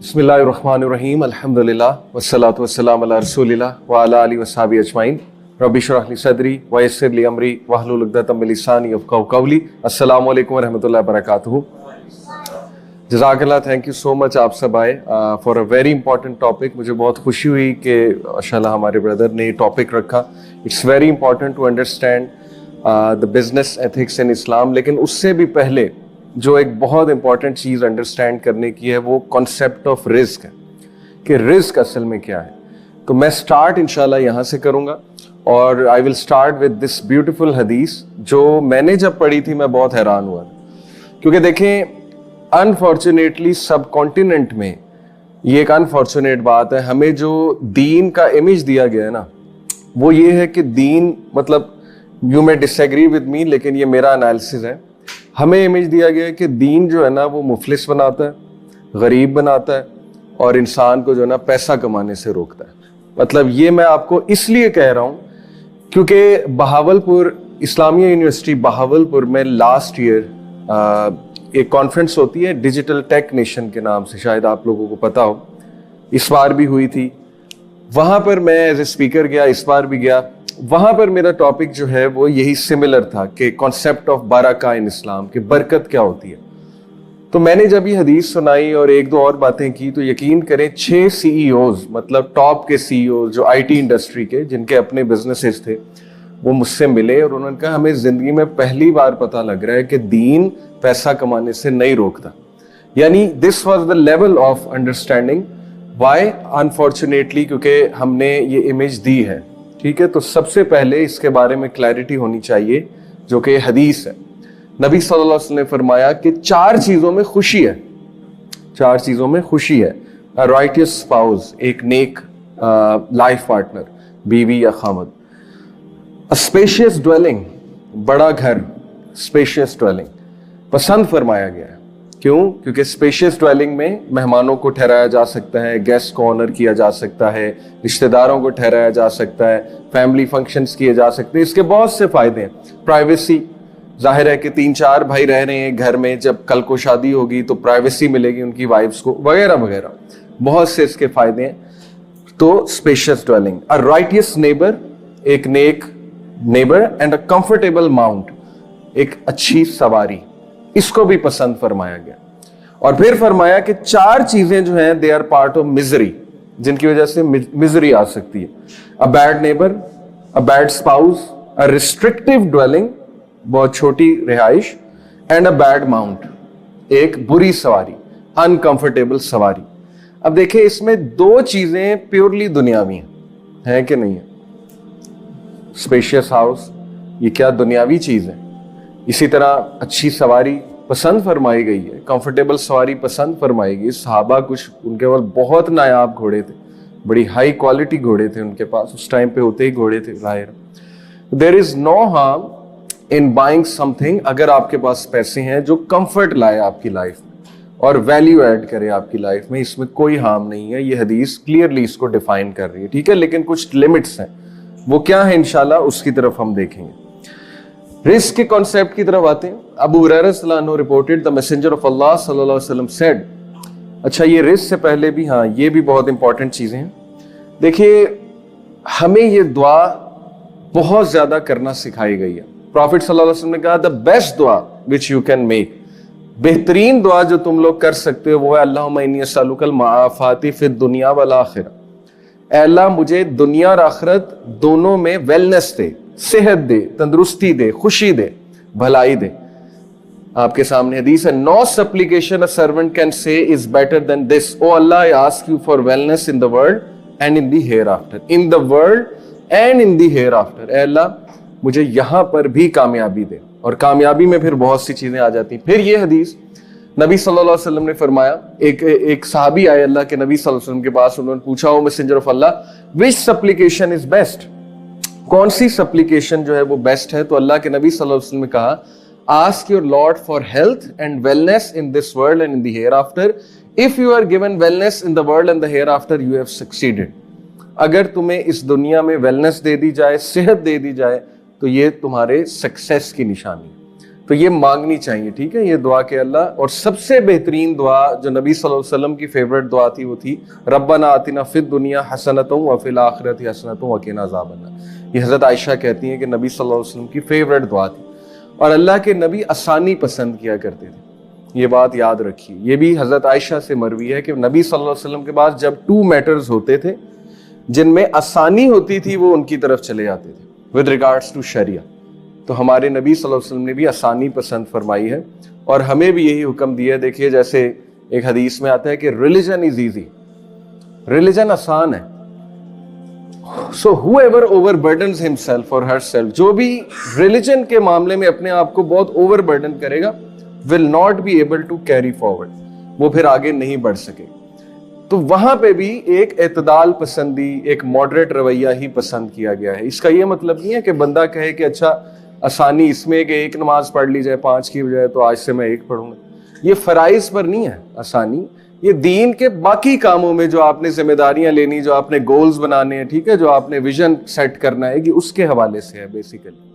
बिस्मिल्लाहिर्रहमानिर्रहीम अल्हम्दुलिल्लाह वस्सलातु वस्सलामु अला रसूलिल्लाह व अला आलिहि वस्हबिहि अजमाइन रब्बि इश्रह ली सदरी व यस्सिर ली अमरी वहलुल उक़दतम मिन लिसानी यफ़क़हू क़ौली। अस्सलामु अलैकुम व रहमतुल्लाहि व बरकातुहू। जज़ाकल्लाह, थैंक यू सो मच, आप सब आए for a very important topic. मुझे बहुत खुशी हुई कि माशाल्लाह हमारे ब्रदर ने ये टॉपिक रखा। It's very important to understand the business ethics in Islam. लेकिन उससे भी पहले जो एक बहुत इंपॉर्टेंट चीज़ अंडरस्टैंड करने की है वो कॉन्सेप्ट ऑफ रिस्क है कि रिस्क असल में क्या है। तो मैं स्टार्ट इंशाल्लाह यहाँ से करूँगा और I will start with this beautiful हदीस जो मैंने जब पढ़ी थी मैं बहुत हैरान हुआ, क्योंकि देखें अनफॉर्चुनेटली सब कॉन्टिनेंट में ये एक अनफॉर्चुनेट बात है, हमें जो दीन का इमेज दिया गया है ना वो ये है कि दीन मतलब you may disagree with me, लेकिन ये मेरा एनालिसिस है। हमें इमेज दिया गया है कि दीन जो है ना वो मुफलिस बनाता है, गरीब बनाता है और इंसान को जो है ना पैसा कमाने से रोकता है। मतलब ये मैं आपको इसलिए कह रहा हूँ क्योंकि बहावलपुर इस्लामिया यूनिवर्सिटी बहावलपुर में लास्ट ईयर एक कॉन्फ्रेंस होती है डिजिटल टेक नेशन के नाम से, शायद आप लोगों को पता हो, इस बार भी हुई थी। वहाँ पर मैं एज ए स्पीकर गया, इस बार भी गया। वहां पर मेरा टॉपिक जो है वो यही सिमिलर था कि कॉन्सेप्ट ऑफ बरका इन इस्लाम, कि बरकत क्या होती है। तो मैंने जब ये हदीस सुनाई और एक दो और बातें की तो यकीन करें 6 सीईओज, मतलब टॉप के सीईओज जो आईटी इंडस्ट्री के, जिनके अपने बिजनेसेस थे, वो मुझसे मिले और उन्होंने कहा हमें जिंदगी में पहली बार पता लग रहा है कि दीन पैसा कमाने से नहीं रोकता। यानी this was the level of understanding. Why? Unfortunately क्योंकि हमने ये इमेज दी है। ठीक है, तो सबसे पहले इसके बारे में क्लैरिटी होनी चाहिए जो कि हदीस है। नबी सल्लल्लाहु अलैहि वसल्लम ने फरमाया कि 4 चीजों में खुशी है, 4 चीजों में खुशी है। अ राइटियस स्पाउस, एक नेक लाइफ पार्टनर, बीवी या खामद। अ स्पेशियस ड्वेलिंग, बड़ा घर, स्पेशियस ड्वेलिंग पसंद फरमाया गया है। क्यों? क्योंकि स्पेशियस ड्वेलिंग में मेहमानों को ठहराया जा सकता है, गेस्ट को ऑनर किया जा सकता है, रिश्तेदारों को ठहराया जा सकता है, फैमिली फंक्शंस किए जा सकते हैं। इसके बहुत से फायदे हैं। प्राइवेसी, जाहिर है कि 3-4 भाई रह रहे हैं घर में, जब कल को शादी होगी तो प्राइवेसी मिलेगी उनकी वाइफ्स को, वगैरह वगैरह, बहुत से इसके फायदे हैं। तो spacious dwelling. A righteous neighbour, एक नेक neighbour. And a comfortable mount, एक अच्छी सवारी, इसको भी पसंद फरमाया गया। और फिर फरमाया कि 4 चीजें जो हैं they are part of misery, जिनकी वजह से मिजरी आ सकती है। A bad neighbour, a bad spouse, a restrictive dwelling, बहुत छोटी रिहाइश, एंड अ बैड माउंट, एक बुरी सवारी, अनकंफर्टेबल सवारी। अब देखिए इसमें 2 चीजें प्योरली दुनियावी हैं कि नहीं है? स्पेशियस हाउस, ये क्या दुनियावी चीज है? इसी तरह अच्छी सवारी पसंद फरमाई गई है, कंफर्टेबल सवारी पसंद फरमाई गई। सहाबा कुछ उनके पास बहुत नायाब घोड़े थे, बड़ी हाई क्वालिटी घोड़े थे उनके पास, उस टाइम पे होते ही घोड़े थे जाहिर। There is no harm in buying something, अगर आपके पास पैसे हैं जो कंफर्ट लाए आपकी लाइफ में और वैल्यू ऐड करे आपकी लाइफ में, इसमें कोई हार्म नहीं है। ये हदीस क्लियरली इसको डिफाइन कर रही है। ठीक है, लेकिन कुछ लिमिट्स हैं, वो क्या है इंशाल्लाह उसकी तरफ हम देखेंगे। रिस्क के कॉन्सेप्ट की तरफ आते हैं। अबू हुरैरा रज़ियल्लाहु अन्हु रिपोर्टेड द मैसेंजर ऑफ अल्लाह सल्लल्लाहु अलैहि वसल्लम सेड। अच्छा, ये रिस्क से पहले भी, हाँ, ये भी बहुत इंपॉर्टेंट चीजें हैं। देखिए हमें ये दुआ बहुत ज्यादा करना सिखाई गई है। प्रॉफिट सल्लल्लाहु अलैहि वसल्लम ने कहा द बेस्ट दुआ विच यू कैन मेक, बेहतरीन दुआ जो तुम लोग कर सकते हो वो है अल्लाहुम्मा इन्नी अस्अलुकल माआफाती फिद दुनिया वल आखिरा। ऐ अल्लाह मुझे दुनिया और आखिरत दोनों में वेलनेस दे, सेहत दे, तंदुरुस्ती दे, खुशी दे, भलाई दे। आपके सामने हदीस है, no supplication a servant can say is better than this, O Allah I ask you for wellness in the world and in the hereafter, in the world and in the hereafter. ऐ अल्लाह मुझे यहां पर भी कामयाबी दे। और कामयाबी में फिर बहुत सी चीजें आ जाती। फिर ये हदीस नबी सल्लल्लाहु अलैहि वसल्लम ने फरमाया, एक सहाबी आए अल्लाह के नबी सल्लल्लाहु अलैहि वसल्लम के पास, उन्होंने पूछा O messenger of Allah which supplication is best, कौन सी सप्लिकेशन जो है वो बेस्ट है? तो अल्लाह के नबी सल्लल्लाहु अलैहि वसल्लम ने कहा ask your Lord for health and wellness in this world and in the hereafter. If you are given wellness in the world and the hereafter you have succeeded. अगर तुम्हें इस दुनिया में वेलनेस दे दी जाए, सेहत दे दी जाए, तो ये तुम्हारे सक्सेस की निशानी है। تو یہ مانگنی چاہیے, ٹھیک ہے, یہ دعا کہ اللہ, اور سب سے بہترین دعا جو نبی صلی اللہ علیہ وسلم کی فیوریٹ دعا تھی وہ تھی ربنا آتنا فی الدنیا حسنۃ وفی الآخرۃ حسنۃ وقنا عذاب النار. یہ حضرت عائشہ کہتی ہیں کہ نبی صلی اللہ علیہ وسلم کی فیوریٹ دعا تھی, اور اللہ کے نبی آسانی پسند کیا کرتے تھے. یہ بات یاد رکھیے, یہ بھی حضرت عائشہ سے مروی ہے کہ نبی صلی اللہ علیہ وسلم کے پاس جب 2 میٹرز ہوتے تھے جن میں آسانی ہوتی تھی وہ ان کی طرف چلے جاتے تھے ود ریگارڈس ٹو شریعہ. تو ہمارے نبی صلی اللہ علیہ وسلم نے بھی آسانی پسند فرمائی ہے, اور ہمیں بھی یہی حکم دیا ہے. دیکھیے جیسے ایک حدیث میں آتا ہے کہ ریلیجن از ایزی, ریلیجن آسان ہے. سو whoever overburdens himself or herself, جو بھی ریلیجن کے معاملے میں اپنے آپ کو بہت اوور برڈن کرے گا will not be able to carry forward, وہ پھر آگے نہیں بڑھ سکے. تو وہاں پہ بھی ایک اعتدال پسندی, ایک ماڈریٹ رویہ ہی پسند کیا گیا ہے. اس کا یہ مطلب نہیں ہے کہ بندہ کہے کہ اچھا آسانی اس میں کہ 1 نماز پڑھ لی جائے 5 کی بجائے, تو آج سے میں 1 پڑھوں گا. یہ فرائض پر نہیں ہے آسانی, یہ دین کے باقی کاموں میں جو آپ نے ذمہ داریاں لینی, جو آپ نے گولز بنانے ہیں, ٹھیک ہے, جو آپ نے ویژن سیٹ کرنا ہے, کہ اس کے حوالے سے ہے بیسیکلی.